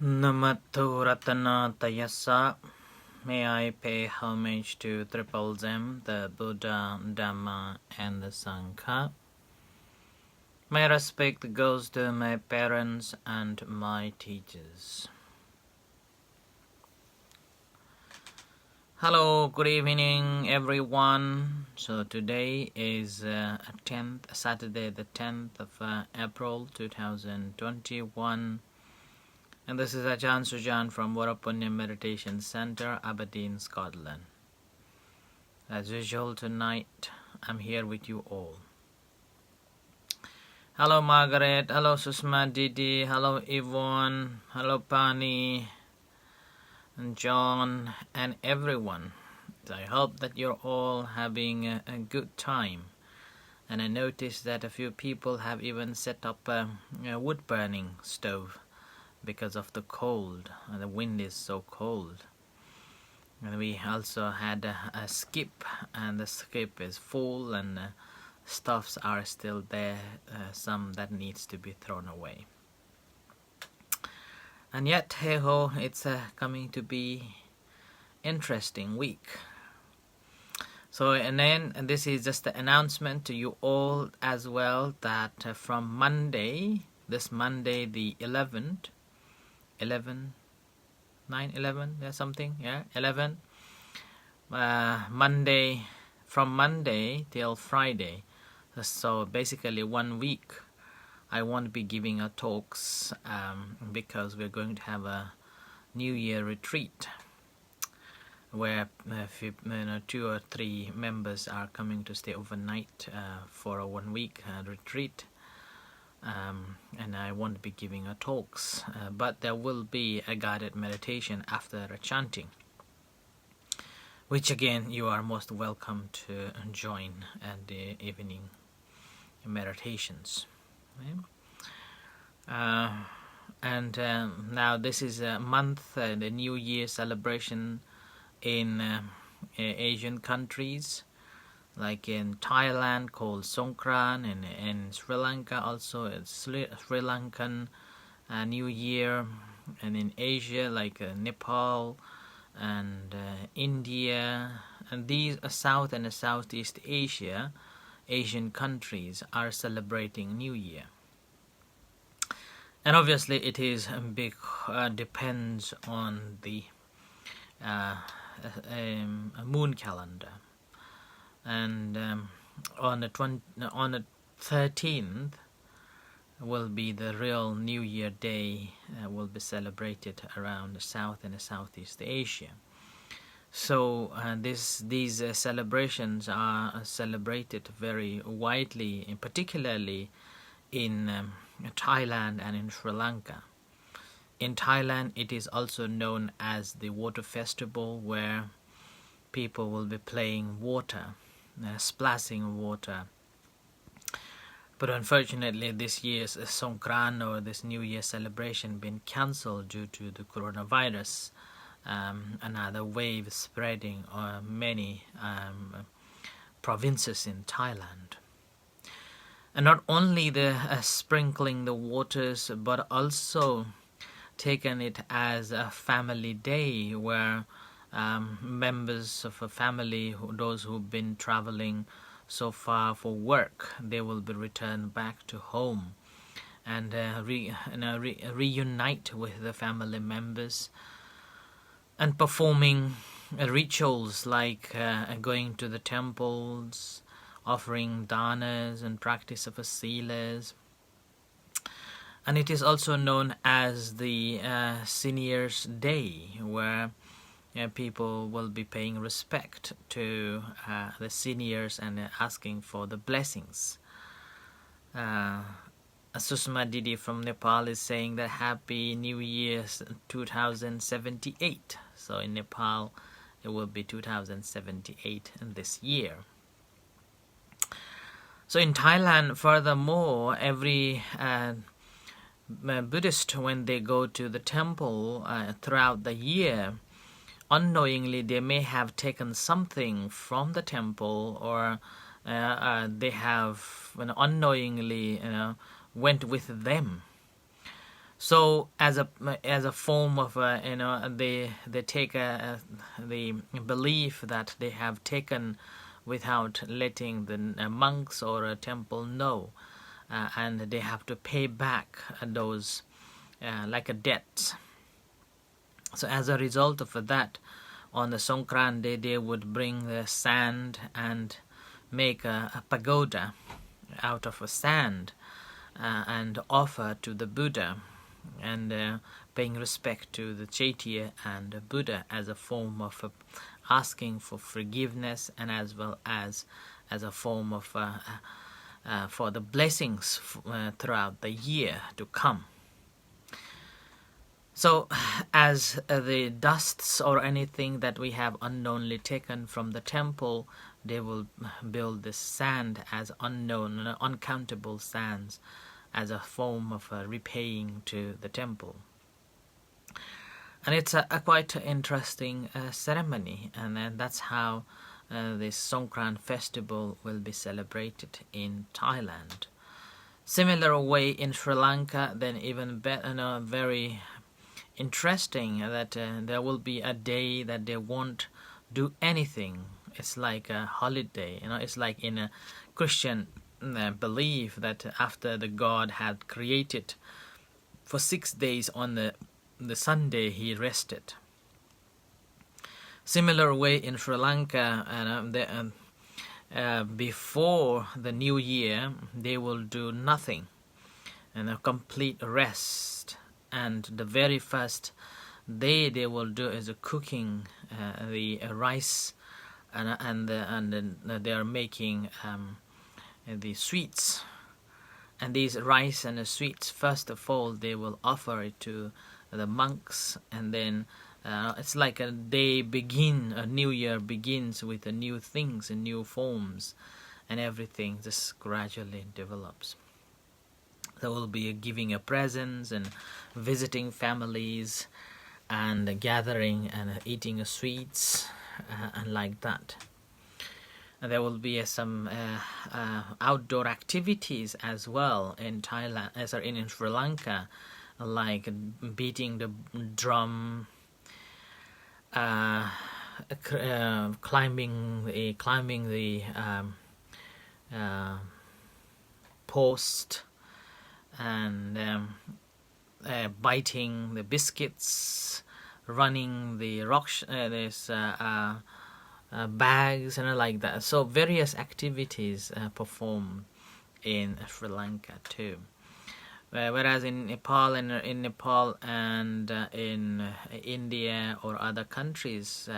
Namato Ratanatayasa. May I pay homage to Triple Them, the Buddha, Dhamma, and the Sangha. My respect goes to my parents and my teachers. Hello, good evening, everyone. So today is Saturday, the 10th of April, 2021. And this is Ajahn Sujan from Varapunya Meditation Center, Aberdeen, Scotland. As usual, tonight I'm here with you all. Hello, Margaret. Hello, Susma Didi. Hello, Yvonne. Hello, Pani, and John, and everyone. So I hope that you're all having a good time. And I noticed that a few people have even set up a wood-burning stove because of the cold, and the wind is so cold. And we also had a skip, and the skip is full, and stuffs are still there, some that needs to be thrown away. And yet, hey ho, it's coming to be interesting week. So, and then and this is just the announcement to you all as well that from Monday, this Monday the 11th, 11 something, 11 Monday, from Monday till Friday, so basically 1 week I won't be giving a talks because we're going to have a New Year retreat where 2 or 3 members are coming to stay overnight for a 1 week retreat. And I won't be giving a talks, but there will be a guided meditation after a chanting, which again you are most welcome to join at the evening meditations. Okay? Now this is a month, the New Year celebration in Asian countries. Like in Thailand called Songkran, and in Sri Lanka also it's Sri Lankan New Year, and in Asia like Nepal and India, and these South and Southeast Asian countries are celebrating New Year. And obviously it is big, depends on the moon calendar. And on the 13th will be the real New Year Day, will be celebrated around the South and the Southeast Asia. So these celebrations are celebrated very widely, particularly in Thailand and in Sri Lanka. In Thailand, it is also known as the Water Festival, where people will be playing water, splashing water. But unfortunately this year's Songkran, or this New Year celebration, been cancelled due to the coronavirus, another wave spreading many provinces in Thailand. And not only the sprinkling the waters, but also taken it as a family day where members of a family, those who've been traveling so far for work, they will be returned back to home and reunite with the family members and performing rituals like going to the temples, offering danas and practice of silas. And it is also known as the Seniors' Day, where people will be paying respect to the seniors and asking for the blessings. Susma Didi from Nepal is saying that Happy New Year 2078. So in Nepal, it will be 2078 this year. So in Thailand, furthermore, every Buddhist, when they go to the temple throughout the year, unknowingly they may have taken something from the temple, or they have unknowingly went with them. So as a form of they take the belief that they have taken without letting the monks or a temple know, and they have to pay back those like a debt. So as a result of that, on the Songkran day, they would bring the sand and make a pagoda out of a sand and offer to the Buddha, and paying respect to the Chaitya and Buddha as a form of asking for forgiveness, and as well as a form of for the blessings throughout the year to come. So as the dusts or anything that we have unknowingly taken from the temple, they will build this sand as unknown, uncountable sands, as a form of repaying to the temple. And it's a quite interesting ceremony, and then that's how this Songkran festival will be celebrated in Thailand. Similar way in Sri Lanka, then even very interesting that there will be a day that they won't do anything. It's like a holiday, it's like in a Christian belief that after the God had created for 6 days, on the Sunday he rested. Similar way in Sri Lanka, before the new year they will do nothing and a complete rest, and the very first day they will do is cooking the rice, and they are making the sweets. And these rice and the sweets, first of all they will offer it to the monks, and then it's like a new year begins with the new things and new forms, and everything just gradually develops. There will be giving a presents and visiting families and gathering and eating sweets and like that. And there will be some outdoor activities as well in Thailand, in Sri Lanka, like beating the drum, climbing the post, and biting the biscuits, running the bags and like that. So various activities performed in Sri Lanka too. Whereas in Nepal and in India or other countries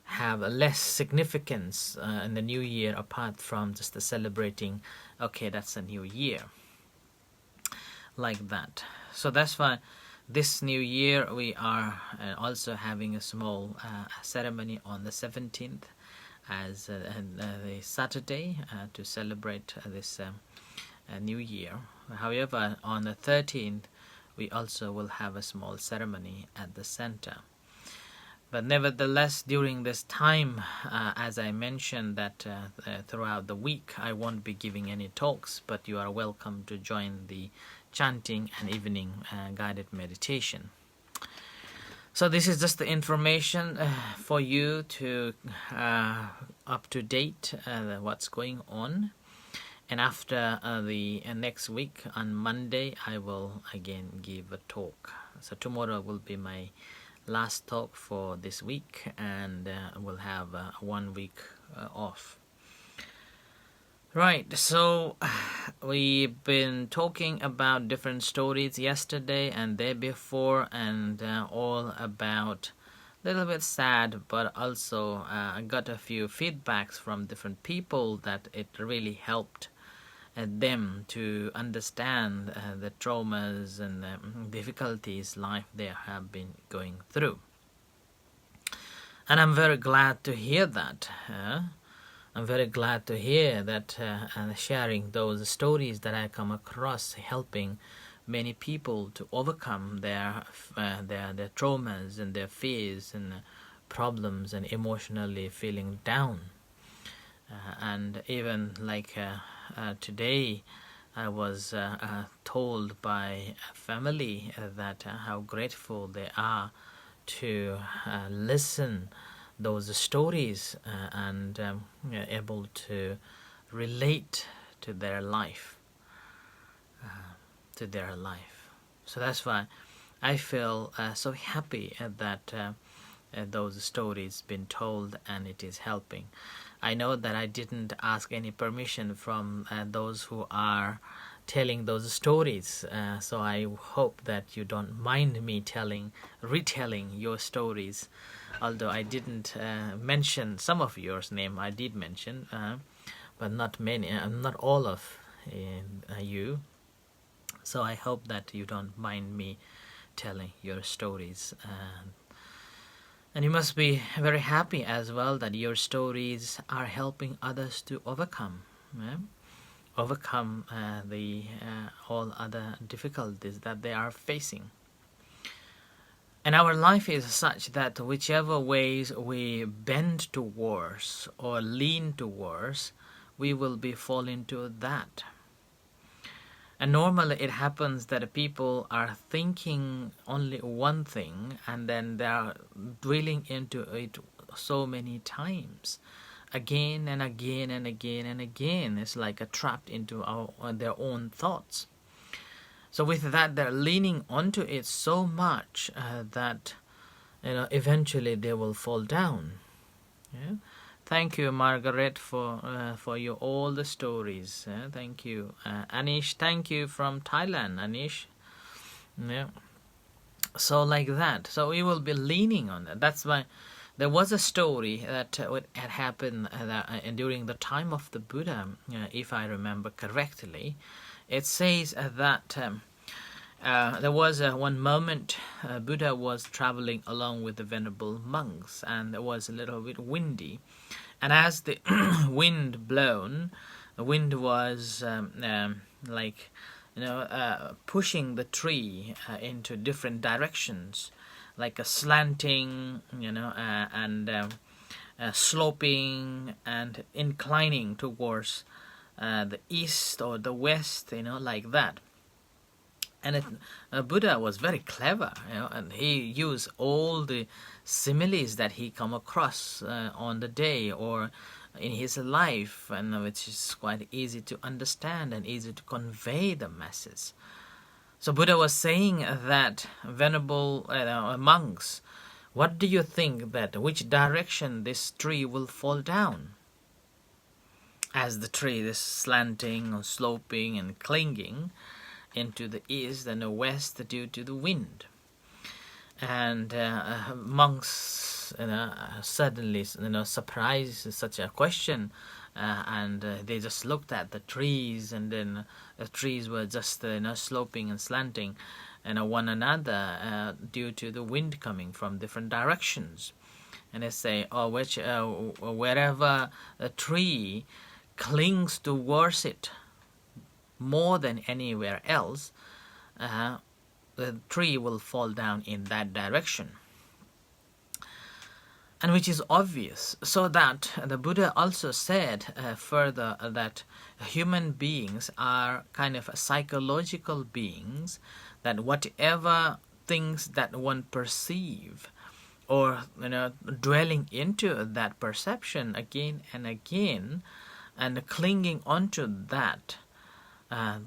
have less significance in the new year, apart from just the celebrating, okay, that's a new year, like that. So that's why this new year we are also having a small ceremony on the 17th as the Saturday to celebrate this new year. However, on the 13th we also will have a small ceremony at the center. But nevertheless, during this time, as I mentioned that throughout the week I won't be giving any talks, but you are welcome to join the chanting and evening guided meditation. So this is just the information for you to up to date what's going on. And after the next week on Monday, I will again give a talk. So tomorrow will be my last talk for this week, and we'll have 1 week off. Right, so we've been talking about different stories yesterday and day before, and all about a little bit sad, but also I got a few feedbacks from different people that it really helped them to understand the traumas and the difficulties life they have been going through. And I'm very glad to hear that. I'm very glad to hear that and sharing those stories that I come across, helping many people to overcome their traumas and their fears and problems and emotionally feeling down. And even like today, I was told by a family that how grateful they are to listen those stories and able to relate to their life, So that's why I feel so happy that those stories been told and it is helping. I know that I didn't ask any permission from those who are telling those stories, so I hope that you don't mind me retelling your stories. Although I didn't mention some of yours name, I did mention, but not many, not all of you. So I hope that you don't mind me telling your stories. And you must be very happy as well that your stories are helping others to overcome the all other difficulties that they are facing. And our life is such that whichever ways we bend towards or lean towards, we will be falling to that. And normally it happens that people are thinking only one thing and then they are dwelling into it so many times, again and again and again and again. It's like trapped into their own thoughts. So with that, they're leaning onto it so much that eventually they will fall down. Yeah? Thank you, Margaret, for your all the stories. Thank you, Anish. Thank you from Thailand, Anish. Yeah. So like that. So we will be leaning on that. That's why there was a story that had happened during the time of the Buddha, if I remember correctly. It says that there was one moment Buddha was traveling along with the venerable monks, and it was a little bit windy. And as the wind blown, the wind was pushing the tree into different directions, like a slanting, and sloping and inclining towards the east or the west, like that. And Buddha was very clever, and he used all the similes that he come across on the day or in his life, and which is quite easy to understand and easy to convey the message. So Buddha was saying that, venerable monks, what do you think that which direction this tree will fall down? As the tree is slanting or sloping and clinging into the east and the west due to the wind. And monks suddenly surprised such a question, and they just looked at the trees, and then the trees were just sloping and slanting one another due to the wind coming from different directions. And they say, wherever a tree clings towards it more than anywhere else, the tree will fall down in that direction. And which is obvious. So that the Buddha also said further that human beings are kind of psychological beings, that whatever things that one perceive or dwelling into that perception again and again and clinging onto that,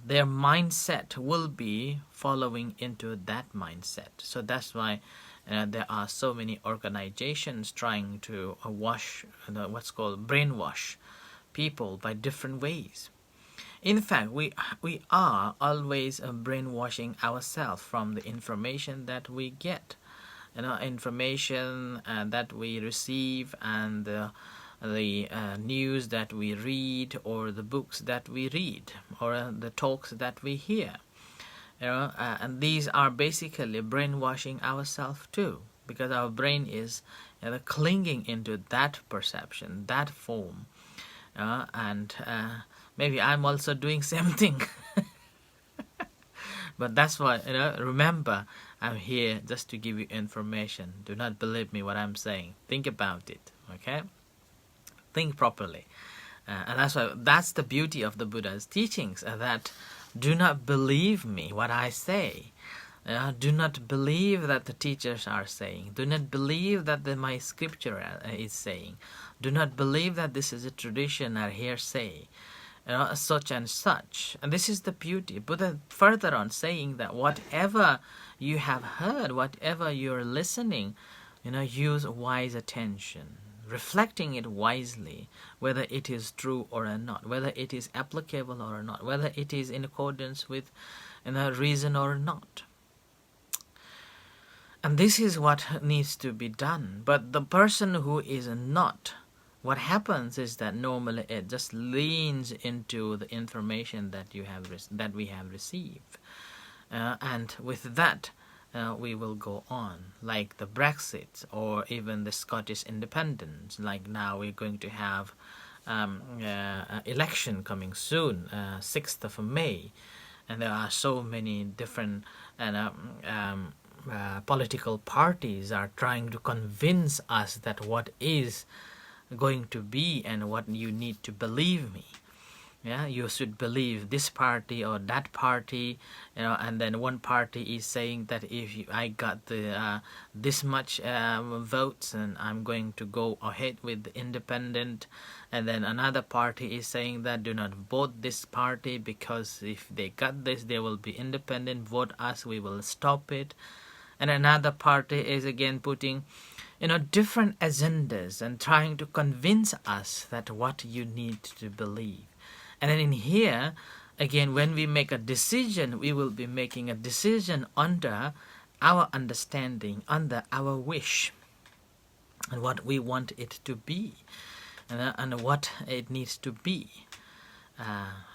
their mindset will be following into that mindset. So that's why there are so many organizations trying to what's called brainwash people by different ways. In fact, we are always brainwashing ourselves from the information that we get, information that we receive, and the news that we read, or the books that we read, or the talks that we hear. And these are basically brainwashing ourselves too, because our brain is clinging into that perception, that form, and maybe I'm also doing same thing. But that's why, remember, I'm here just to give you information. Do not believe me what I'm saying. Think about it, okay? Think properly. And that's the beauty of the Buddha's teachings, that Do not believe me, what I say. Do not believe that the teachers are saying. Do not believe that my scripture is saying. Do not believe that this is a tradition or hearsay, such and such. And this is the beauty. Buddha further on saying that whatever you have heard, whatever you're listening, use wise attention, reflecting it wisely, whether it is true or not, whether it is applicable or not, whether it is in accordance with reason or not. And this is what needs to be done. But the person who is not, what happens is that normally it just leans into the information that we have received, and with that we will go on, like the Brexit or even the Scottish independence. Like now we're going to have election coming soon, 6th of May, and there are so many different political parties are trying to convince us that what is going to be and what you need to believe me. Yeah, you should believe this party or that party, and then one party is saying that if I got the this much votes, and I'm going to go ahead with the independent, and then another party is saying that do not vote this party because if they got this, they will be independent. Vote us, we will stop it. And another party is again putting different agendas and trying to convince us that what you need to believe. And then in here, again, when we make a decision, we will be making a decision under our understanding, under our wish, and what we want it to be, and what it needs to be,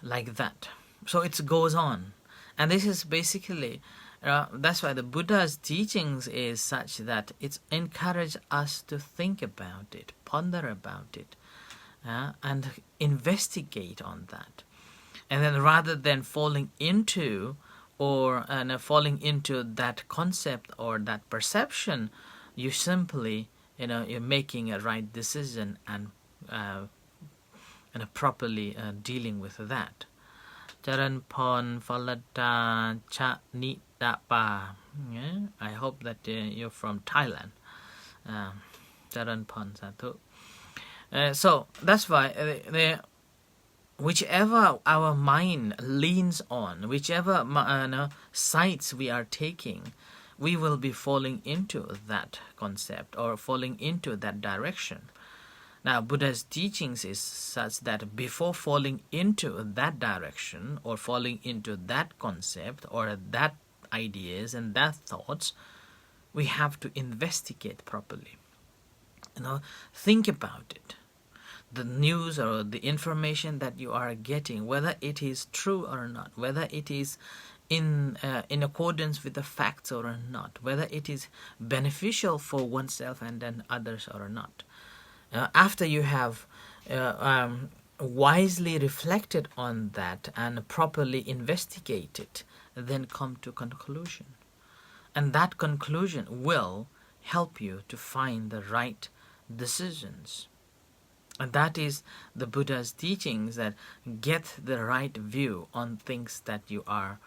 like that. So it goes on. And this is basically, that's why the Buddha's teachings is such that it's encouraged us to think about it, ponder about it, and investigate on that. And then rather than falling into that concept or that perception, you simply, you're making a right decision and properly dealing with that. Charan Pon Falata Cha Ni Da Pa. I hope that you're from Thailand. Charan Pon Satu. So that's why whichever our mind leans on, whichever sites we are taking, we will be falling into that concept or falling into that direction. Now, Buddha's teachings is such that before falling into that direction or falling into that concept or that ideas and that thoughts, we have to investigate properly. Think about it. The news or the information that you are getting, whether it is true or not, whether it is in accordance with the facts or not, whether it is beneficial for oneself and then others or not. After you have wisely reflected on that and properly investigated, then come to conclusion. And that conclusion will help you to find the right decisions. And that is the Buddha's teachings, that get the right view on things that you are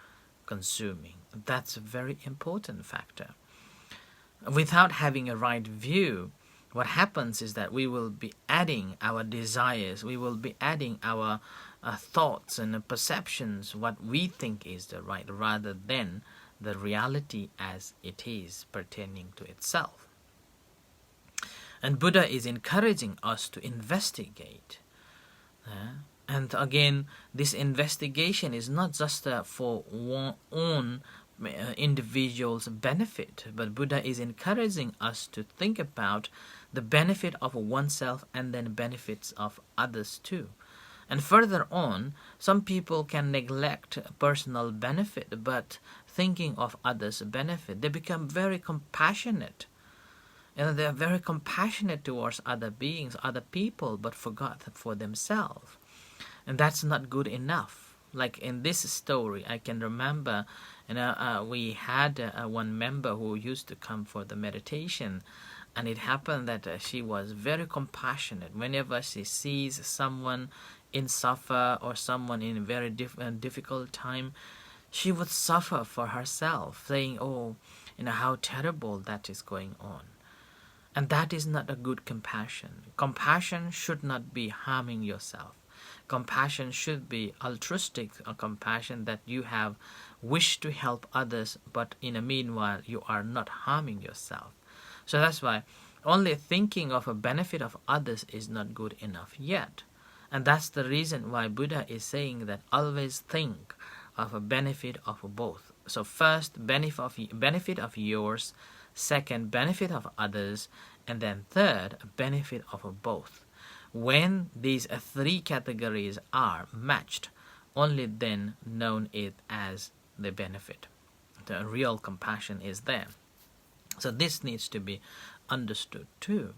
consuming. That's a very important factor. Without having a right view, what happens is that we will be adding our desires, we will be adding our thoughts and perceptions, what we think is the right, rather than the reality as it is pertaining to itself. And Buddha is encouraging us to investigate. And again, this investigation is not just for one own individual's benefit, but Buddha is encouraging us to think about the benefit of oneself and then benefits of others too. And further on, some people can neglect personal benefit, but thinking of others' benefit, they become very compassionate. They are very compassionate towards other beings, other people, but forgot for themselves. And that's not good enough. Like in this story, I can remember, we had one member who used to come for the meditation, and it happened that she was very compassionate. Whenever she sees someone in suffer or someone in a very difficult time, she would suffer for herself, saying, oh, how terrible that is going on. And that is not a good compassion. Compassion should not be harming yourself. Compassion should be altruistic, a compassion that you have wished to help others, but in a meanwhile you are not harming yourself. So that's why only thinking of a benefit of others is not good enough yet. And that's the reason why Buddha is saying that always think of a benefit of both. So first, benefit of yours, second, benefit of others, and then third, benefit of both. When these three categories are matched, only then known it as the benefit. The real compassion is there. So this needs to be understood too.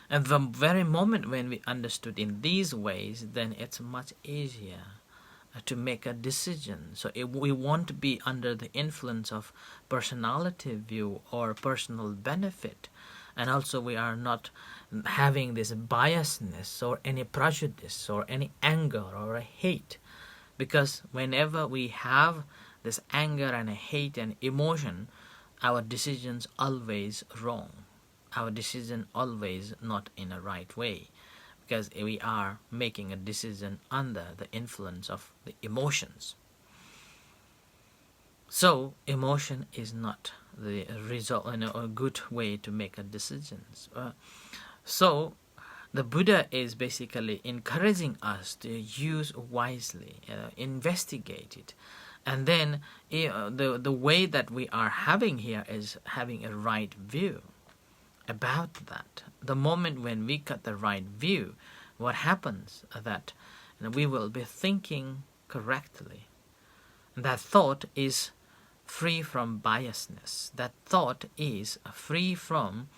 And the very moment when we understood in these ways, then it's much easier to make a decision. So we won't be under the influence of personality view or personal benefit. And also we are not having this biasness or any prejudice or any anger or a hate. Because whenever we have this anger and a hate and emotion, our decisions always wrong. Our decision always not in a right way. Because we are making a decision under the influence of the emotions. So emotion is not the result, a good way to make a decisions. So the Buddha is basically encouraging us to use wisely, investigate it, and then the way that we are having here is having a right view about that. The moment when we got the right view, what happens that we will be thinking correctly. That thought is free from biasness. That thought is free from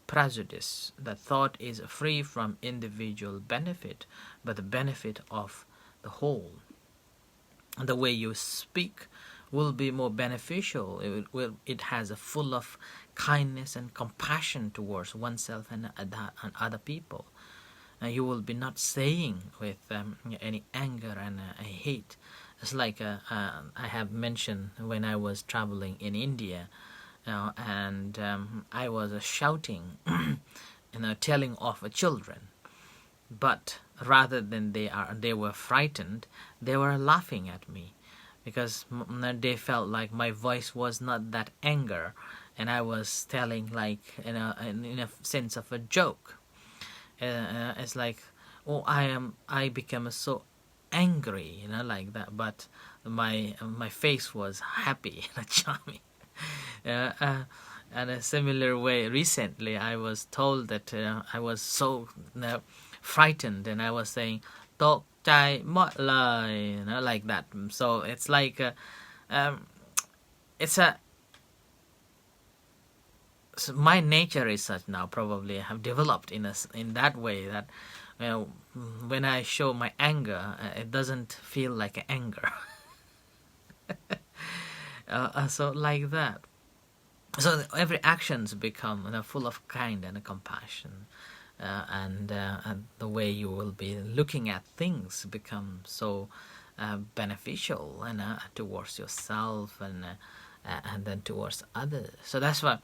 prejudice. That thought is free from individual benefit, but the benefit of the whole. The way you speak will be more beneficial. It has a full of kindness and compassion towards oneself and other people. You will be not saying with any anger and hate. It's like I have mentioned when I was traveling in India, and I was shouting, telling off children. But rather than they were frightened, they were laughing at me, because they felt like my voice was not that anger, and I was telling like in a sense of a joke. It's like, oh, I became so angry, like that. But my face was happy and charming. And a similar way, recently I was told that I was so frightened, and I was saying "Tok chai mot lai," like that. So it's like so my nature is such now. Probably I have developed in that way that when I show my anger, it doesn't feel like anger. So like that. So every actions become full of kind and compassion, and the way you will be looking at things become so beneficial and towards yourself and then towards others. So that's why,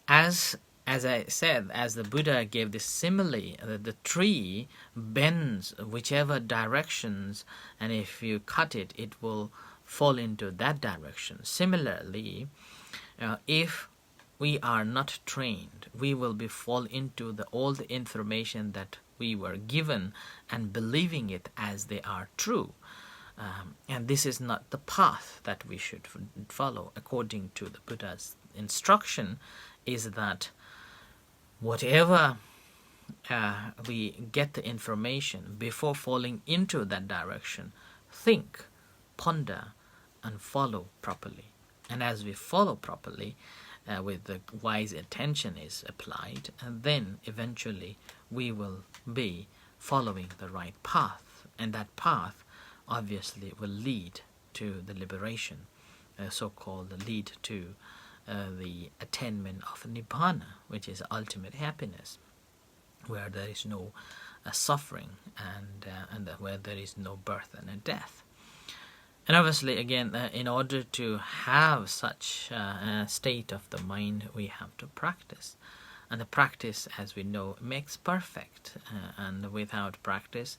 as I said, as the Buddha gave this simile, the tree bends whichever directions, and if you cut it, it will fall into that direction. Similarly, if we are not trained, we will be fall into all the information that we were given and believing it as they are true. And this is not the path that we should follow. According to the Buddha's instruction, is that whatever we get the information, before falling into that direction, think, ponder, and follow properly. And as we follow properly, with the wise attention is applied, and then eventually we will be following the right path, and that path obviously will lead to the liberation, so-called lead to the attainment of Nibbana, which is ultimate happiness, where there is no suffering, and where there is no birth and a death. And obviously, again, in order to have such a state of the mind, we have to practice. And the practice, as we know, makes perfect. And without practice,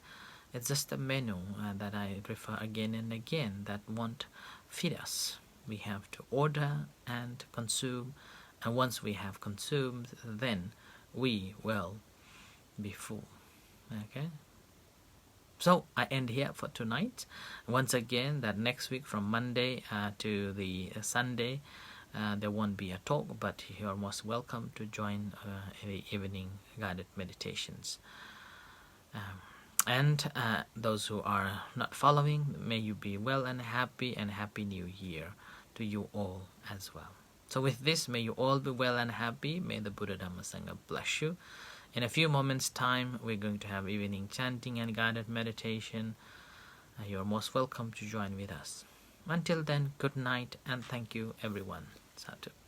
it's just a menu that I refer again and again that won't feed us. We have to order and consume. And once we have consumed, then we will be full. Okay? So I end here for tonight. Once again, that next week from Monday to the Sunday, there won't be a talk, but you are most welcome to join the evening guided meditations. And those who are not following, may you be well and Happy New Year to you all as well. So with this, may you all be well and happy. May the Buddha Dhamma Sangha bless you. In a few moments' time, we're going to have evening chanting and guided meditation. You're most welcome to join with us. Until then, good night and thank you, everyone. Sadhu.